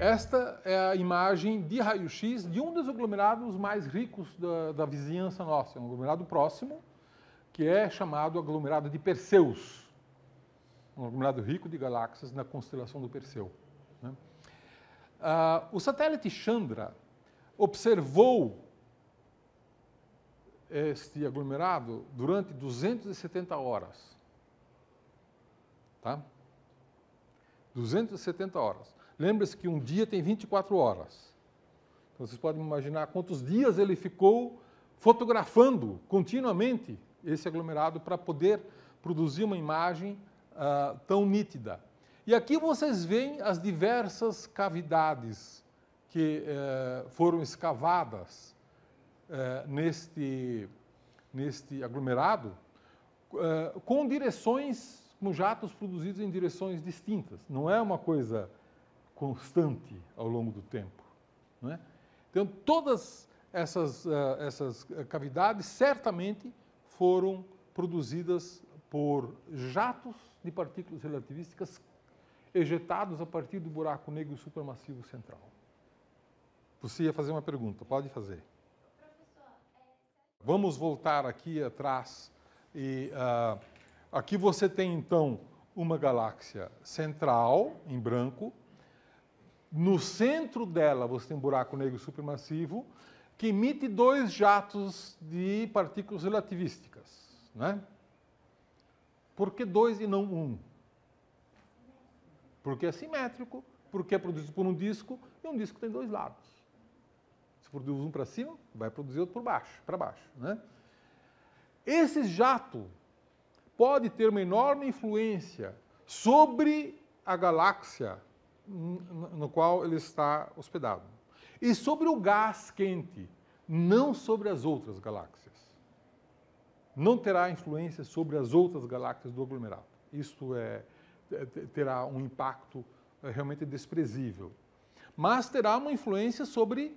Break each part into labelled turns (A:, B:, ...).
A: Esta é a imagem de raio-x de um dos aglomerados mais ricos da vizinhança nossa, um aglomerado próximo, que é chamado aglomerado de Perseus, um aglomerado rico de galáxias na constelação do Perseu, né? O satélite Chandra observou este aglomerado durante 270 horas. Tá? 270 horas. Lembre-se que um dia tem 24 horas. Então, vocês podem imaginar quantos dias ele ficou fotografando continuamente esse aglomerado para poder produzir uma imagem tão nítida. E aqui vocês veem as diversas cavidades que foram escavadas neste aglomerado, com direções, com jatos produzidos em direções distintas. Não é uma coisa constante ao longo do tempo, não é? Então, todas essas cavidades certamente foram produzidas por jatos de partículas relativísticas ejetados a partir do buraco negro supermassivo central. Você ia fazer uma pergunta, pode fazer. Vamos voltar aqui atrás. E aqui você tem, então, uma galáxia central, em branco. No centro dela você tem um buraco negro supermassivo que emite dois jatos de partículas relativísticas, né? Por que dois e não um? Porque é simétrico, porque é produzido por um disco, e um disco tem dois lados. Se produz um para cima, vai produzir outro para baixo, né? Esse jato pode ter uma enorme influência sobre a galáxia no qual ele está hospedado. E sobre o gás quente, não sobre as outras galáxias. Não terá influência sobre as outras galáxias do aglomerado. Isto terá um impacto realmente desprezível. Mas terá uma influência sobre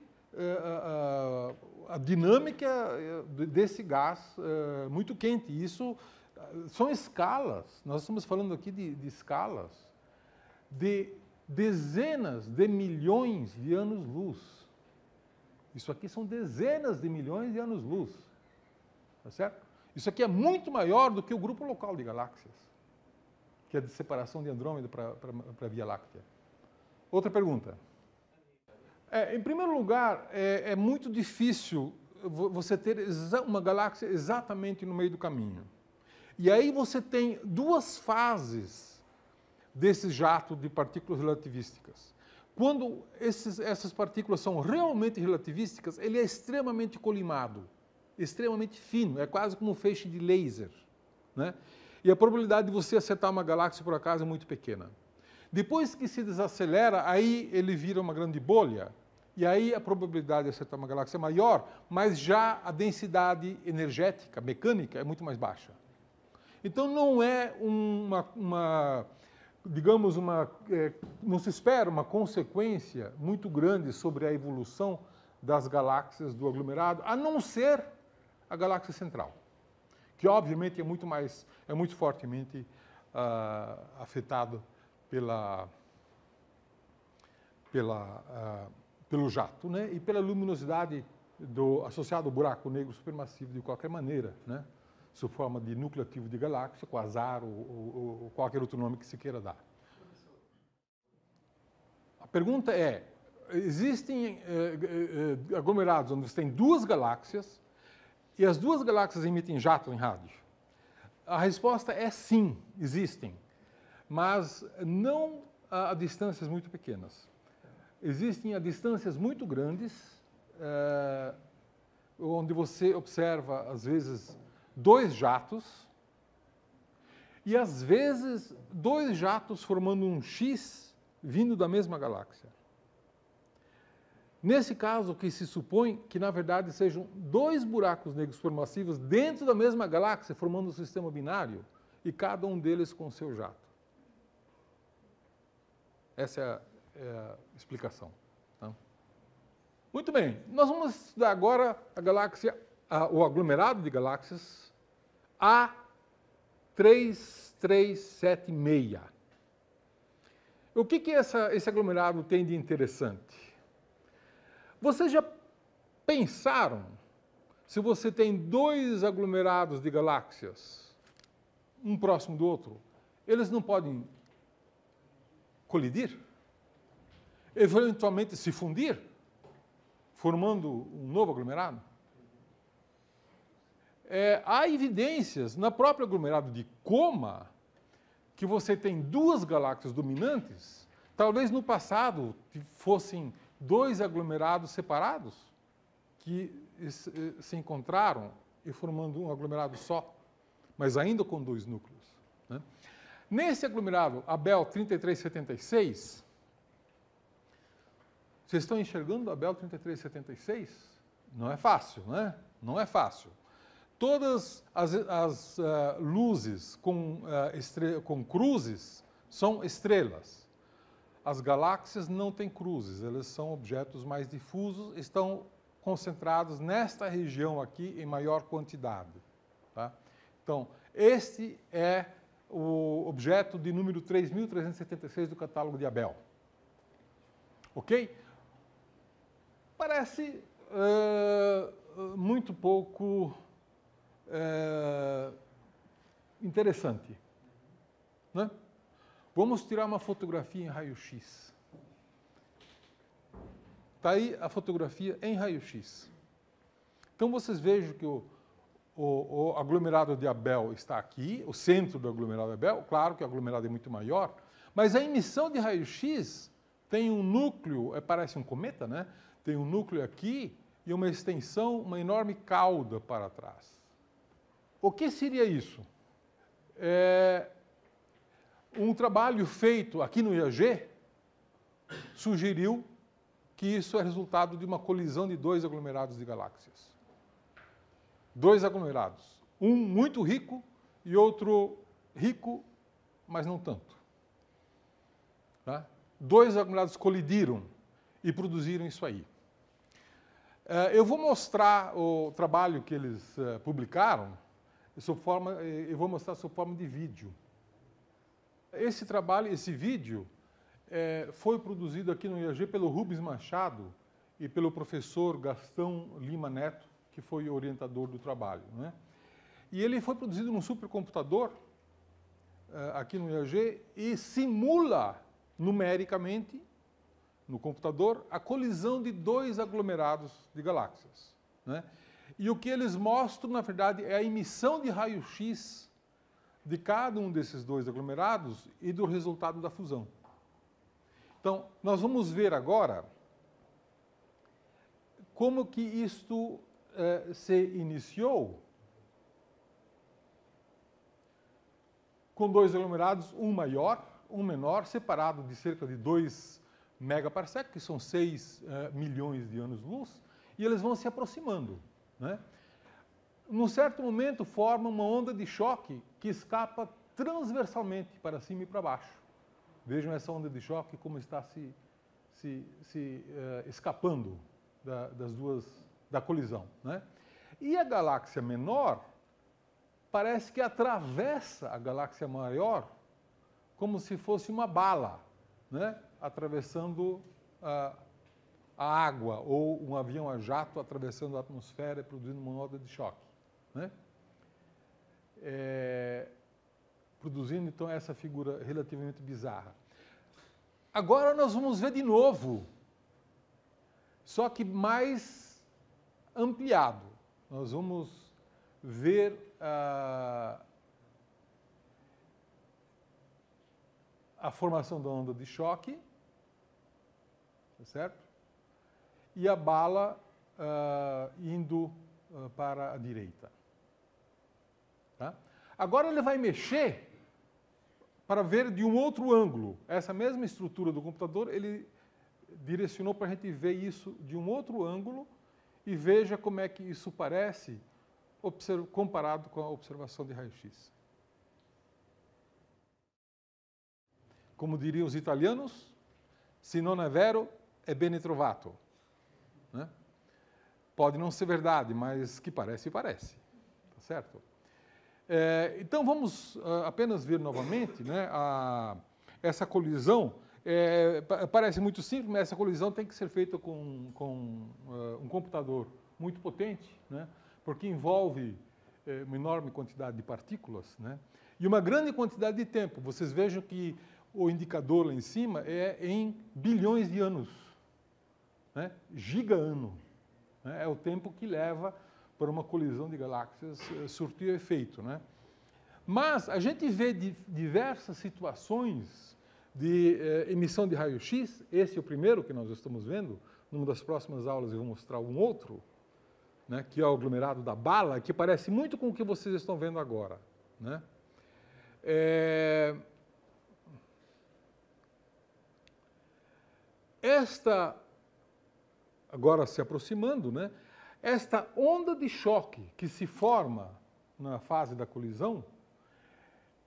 A: a dinâmica desse gás muito quente. Isso são escalas. Nós estamos falando aqui de escalas de dezenas de milhões de anos-luz. Isso aqui são dezenas de milhões de anos-luz. Tá certo? Isso aqui é muito maior do que o grupo local de galáxias, que é de separação de Andrômeda para a Via Láctea. Outra pergunta. Em primeiro lugar, é muito difícil você ter uma galáxia exatamente no meio do caminho. E aí você tem duas fases desse jato de partículas relativísticas. Quando essas partículas são realmente relativísticas, ele é extremamente colimado, extremamente fino, é quase como um feixe de laser, né? E a probabilidade de você acertar uma galáxia por acaso é muito pequena. Depois que se desacelera, aí ele vira uma grande bolha, e aí a probabilidade de acertar uma galáxia é maior, mas já a densidade energética, mecânica, é muito mais baixa. Então não é digamos, não se espera uma consequência muito grande sobre a evolução das galáxias do aglomerado, a não ser a galáxia central, que obviamente é muito fortemente afetado pelo jato, né? E pela luminosidade associada ao buraco negro supermassivo de qualquer maneira, né? Sob forma de núcleo ativo de galáxia, quasar ou qualquer outro nome que se queira dar. A pergunta é, existem aglomerados onde você tem duas galáxias e as duas galáxias emitem jatos em rádio? A resposta é sim, existem, mas não a distâncias muito pequenas. Existem a distâncias muito grandes, onde você observa, às vezes, dois jatos, e às vezes dois jatos formando um X vindo da mesma galáxia. Nesse caso, o que se supõe que, na verdade, sejam dois buracos negros supermassivos dentro da mesma galáxia, formando um sistema binário, e cada um deles com seu jato. Essa é a explicação. Tá? Muito bem, nós vamos estudar agora a galáxia, o aglomerado de galáxias A3376. O que esse aglomerado tem de interessante? Vocês já pensaram, se você tem dois aglomerados de galáxias, um próximo do outro, eles não podem colidir? Eventualmente se fundir, formando um novo aglomerado? Há evidências, no próprio aglomerado de Coma, que você tem duas galáxias dominantes, talvez no passado fossem dois aglomerados separados, que se encontraram e formando um aglomerado só, mas ainda com dois núcleos, né? Nesse aglomerado Abel 3376, vocês estão enxergando o Abel 3376? Não é fácil, né? Não é fácil. Todas as luzes com cruzes são estrelas. As galáxias não têm cruzes, elas são objetos mais difusos, estão concentrados nesta região aqui em maior quantidade. Tá? Então, este é o objeto de número 3376 do catálogo de Abel. Ok? Parece muito pouco interessante, né? Vamos tirar uma fotografia em raio-x. Está aí a fotografia em raio-x. Então, vocês vejam que o aglomerado de Abel está aqui, o centro do aglomerado de Abel. Claro que o aglomerado é muito maior, mas a emissão de raio-x tem um núcleo, parece um cometa, né? Tem um núcleo aqui e uma extensão, uma enorme cauda para trás. O que seria isso? Um trabalho feito aqui no IAG sugeriu que isso é resultado de uma colisão de dois aglomerados de galáxias. Dois aglomerados. Um muito rico e outro rico, mas não tanto. Tá? Dois aglomerados colidiram e produziram isso aí. Eu vou mostrar o trabalho que eles publicaram, eu vou mostrar sob forma de vídeo. Esse trabalho, esse vídeo, foi produzido aqui no IAG pelo Rubens Machado e pelo professor Gastão Lima Neto, que foi o orientador do trabalho, né? E ele foi produzido num supercomputador aqui no IAG e simula numericamente no computador a colisão de dois aglomerados de galáxias, né? E o que eles mostram, na verdade, é a emissão de raio-x de cada um desses dois aglomerados e do resultado da fusão. Então, nós vamos ver agora como que isto se iniciou com dois aglomerados, um maior, um menor, separado de cerca de 2 megaparsec, que são 6 milhões de anos-luz, e eles vão se aproximando, né? Num certo momento, forma uma onda de choque que escapa transversalmente para cima e para baixo. Vejam essa onda de choque como está se escapando da colisão, né? E a galáxia menor parece que atravessa a galáxia maior como se fosse uma bala, né? Atravessando a água, ou um avião a jato atravessando a atmosfera e produzindo uma onda de choque, né? Produzindo, então, essa figura relativamente bizarra. Agora nós vamos ver de novo, só que mais ampliado. Nós vamos ver a formação da onda de choque, tá certo? E a bala indo para a direita. Tá? Agora ele vai mexer para ver de um outro ângulo. Essa mesma estrutura do computador, ele direcionou para a gente ver isso de um outro ângulo e veja como é que isso parece comparado com a observação de raio-x. Como diriam os italianos, se non è vero, è bene trovato. Né? Pode não ser verdade, mas que parece, parece. Tá certo? Então vamos apenas ver novamente, né, essa colisão. Parece muito simples, mas essa colisão tem que ser feita com um computador muito potente, né? Porque envolve uma enorme quantidade de partículas, né? E uma grande quantidade de tempo. Vocês vejam que o indicador lá em cima é em bilhões de anos, né? Giga-ano, né? É o tempo que leva para uma colisão de galáxias surtir efeito, né? Mas a gente vê diversas situações de emissão de raio-x. Esse é o primeiro que nós estamos vendo. Numa das próximas aulas eu vou mostrar um outro, né, que é o aglomerado da bala, que parece muito com o que vocês estão vendo agora, né? Agora se aproximando, né, esta onda de choque que se forma na fase da colisão,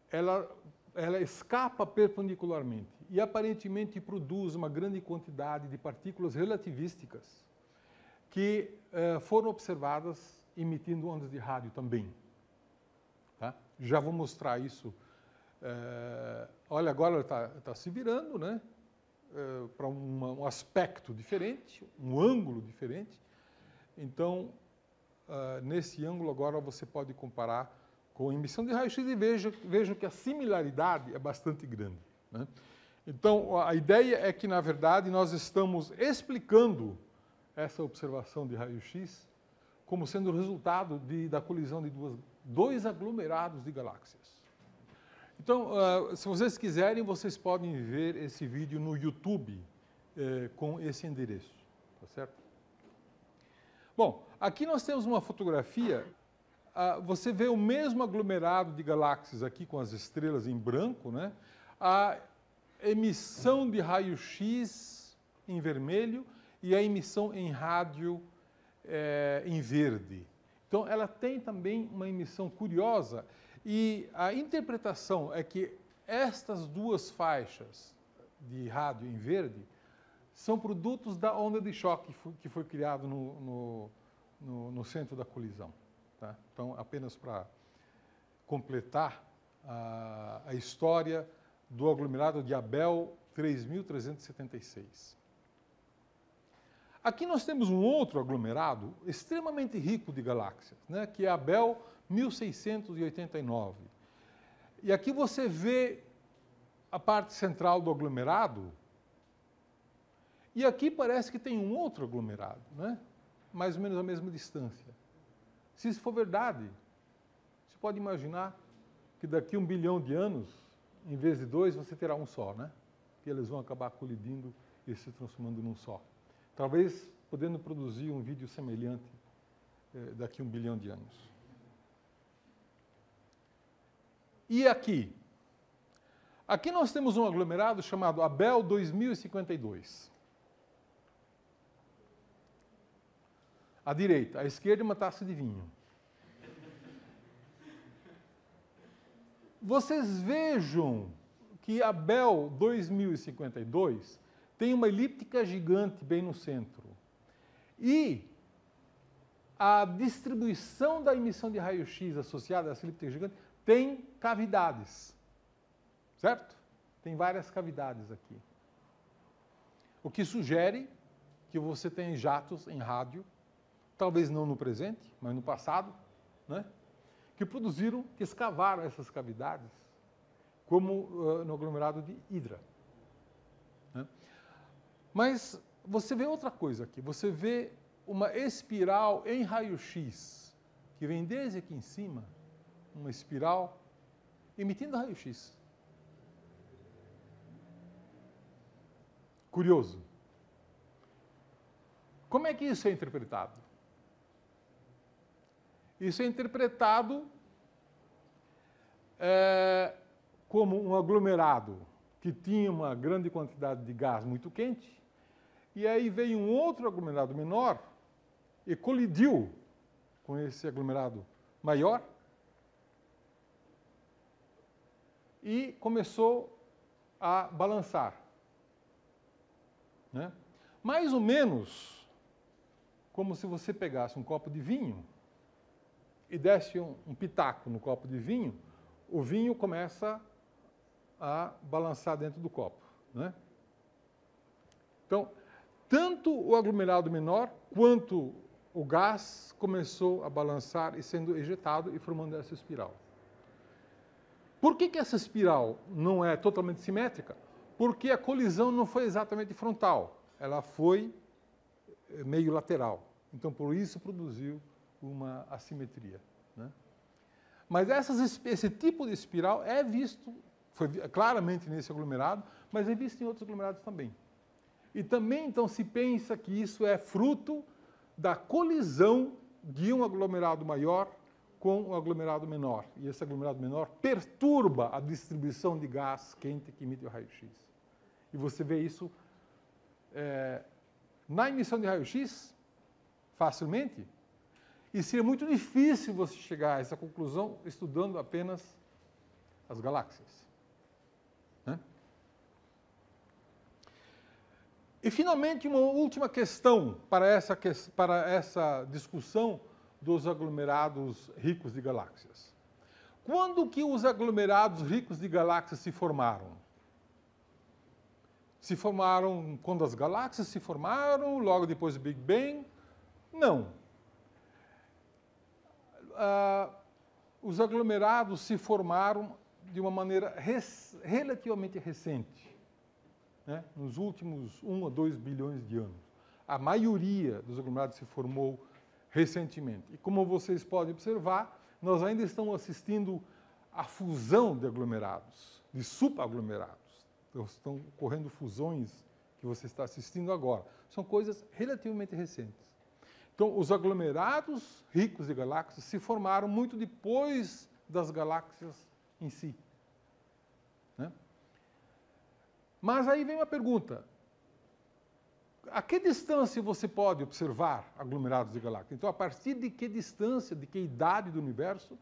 A: ela escapa perpendicularmente e aparentemente produz uma grande quantidade de partículas relativísticas que foram observadas emitindo ondas de rádio também. Tá? Já vou mostrar isso. Olha, agora está se virando, né, para um aspecto diferente, um ângulo diferente. Então, nesse ângulo agora você pode comparar com a emissão de raio-x e vejam que a similaridade é bastante grande, né? Então, a ideia é que, na verdade, nós estamos explicando essa observação de raio-x como sendo o resultado da colisão de dois aglomerados de galáxias. Então, se vocês quiserem, vocês podem ver esse vídeo no YouTube com esse endereço, tá certo? Bom, aqui nós temos uma fotografia. Você vê o mesmo aglomerado de galáxias aqui com as estrelas em branco, né? A emissão de raio-x em vermelho e a emissão em rádio em verde. Então, ela tem também uma emissão curiosa e a interpretação é que estas duas faixas de rádio em verde são produtos da onda de choque que foi criado no centro da colisão. Tá? Então, apenas para completar a história do aglomerado de Abell 3376. Aqui nós temos um outro aglomerado extremamente rico de galáxias, né, que é Abell 1689. E aqui você vê a parte central do aglomerado, e aqui parece que tem um outro aglomerado, né, mais ou menos a mesma distância. Se isso for verdade, você pode imaginar que daqui a 1 bilhão de anos, em vez de dois, você terá um só, né? Que eles vão acabar colidindo e se transformando num só. Talvez podendo produzir um vídeo semelhante daqui a 1 bilhão de anos. E aqui? Aqui nós temos um aglomerado chamado Abell 2052. À direita, à esquerda, uma taça de vinho. Vocês vejam que Abell 2052 tem uma elíptica gigante bem no centro. E a distribuição da emissão de raio-x associada a essa elíptica gigante tem cavidades. Certo? Tem várias cavidades aqui. O que sugere que você tem jatos em rádio, talvez não no presente, mas no passado, né, que escavaram essas cavidades, como no aglomerado de Hidra. Né? Mas você vê outra coisa aqui, você vê uma espiral em raio-x, que vem desde aqui em cima, uma espiral emitindo raio-x. Curioso. Como é que isso é interpretado? Isso é interpretado como um aglomerado que tinha uma grande quantidade de gás muito quente, e aí veio um outro aglomerado menor e colidiu com esse aglomerado maior e começou a balançar. Né? Mais ou menos como se você pegasse um copo de vinho e desse um pitaco no copo de vinho, o vinho começa a balançar dentro do copo. Né? Então, tanto o aglomerado menor quanto o gás começou a balançar e sendo ejetado e formando essa espiral. Por que essa espiral não é totalmente simétrica? Porque a colisão não foi exatamente frontal, ela foi meio lateral. Então, por isso produziu uma assimetria, né? Mas esse tipo de espiral é visto, foi claramente nesse aglomerado, mas é visto em outros aglomerados também. E também, então, se pensa que isso é fruto da colisão de um aglomerado maior com um aglomerado menor. E esse aglomerado menor perturba a distribuição de gás quente que emite o raio-x. E você vê isso na emissão de raio-x facilmente. E seria muito difícil você chegar a essa conclusão estudando apenas as galáxias, né? E, finalmente, uma última questão para essa discussão dos aglomerados ricos de galáxias. Quando que os aglomerados ricos de galáxias se formaram? Se formaram quando as galáxias se formaram, logo depois do Big Bang? Não. Os aglomerados se formaram de uma maneira relativamente recente, né? Nos últimos 1 a 2 bilhões de anos. A maioria dos aglomerados se formou recentemente. E como vocês podem observar, nós ainda estamos assistindo à fusão de aglomerados, de subaglomerados. Então, estão ocorrendo fusões que você está assistindo agora. São coisas relativamente recentes. Então, os aglomerados ricos de galáxias se formaram muito depois das galáxias em si, né? Mas aí vem uma pergunta. A que distância você pode observar aglomerados de galáxias? Então, a partir de que distância, de que idade do universo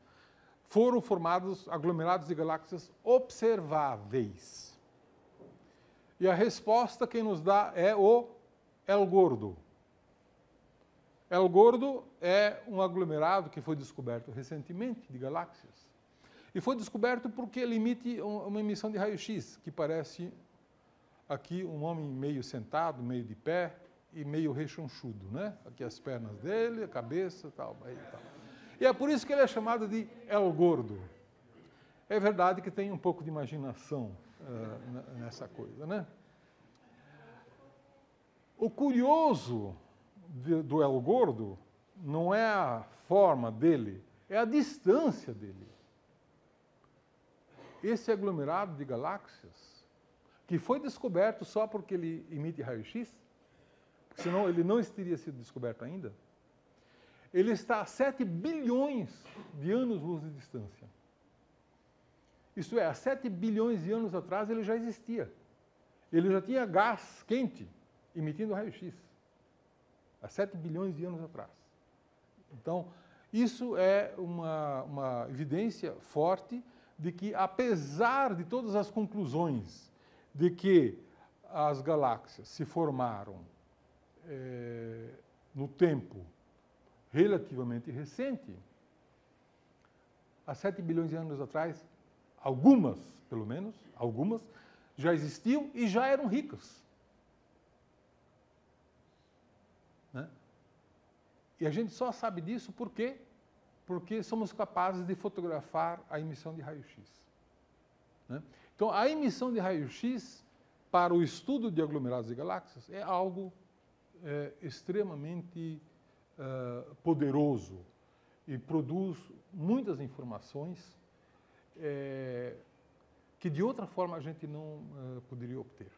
A: foram formados aglomerados de galáxias observáveis? E a resposta quem nos dá é o El Gordo. El Gordo é um aglomerado que foi descoberto recentemente de galáxias. E foi descoberto porque ele emite uma emissão de raio-x, que parece aqui um homem meio sentado, meio de pé e meio rechonchudo, né? Aqui as pernas dele, a cabeça tal, e tal. E é por isso que ele é chamado de El Gordo. É verdade que tem um pouco de imaginação nessa coisa, né? O curioso do El Gordo não é a forma dele, é a distância dele. Esse aglomerado de galáxias, que foi descoberto só porque ele emite raio-x, senão ele não teria sido descoberto ainda, ele está a 7 bilhões de anos-luz de distância. Isto é, há 7 bilhões de anos atrás ele já existia. Ele já tinha gás quente emitindo raio-x. Há 7 bilhões de anos atrás. Então, isso é uma evidência forte de que, apesar de todas as conclusões de que as galáxias se formaram no tempo relativamente recente, há 7 bilhões de anos atrás, algumas, pelo menos, algumas, já existiam e já eram ricas. Né? E a gente só sabe disso por quê? Porque somos capazes de fotografar a emissão de raio-x. Né? Então, a emissão de raio-x para o estudo de aglomerados de galáxias é algo extremamente poderoso e produz muitas informações que de outra forma a gente não poderia obter.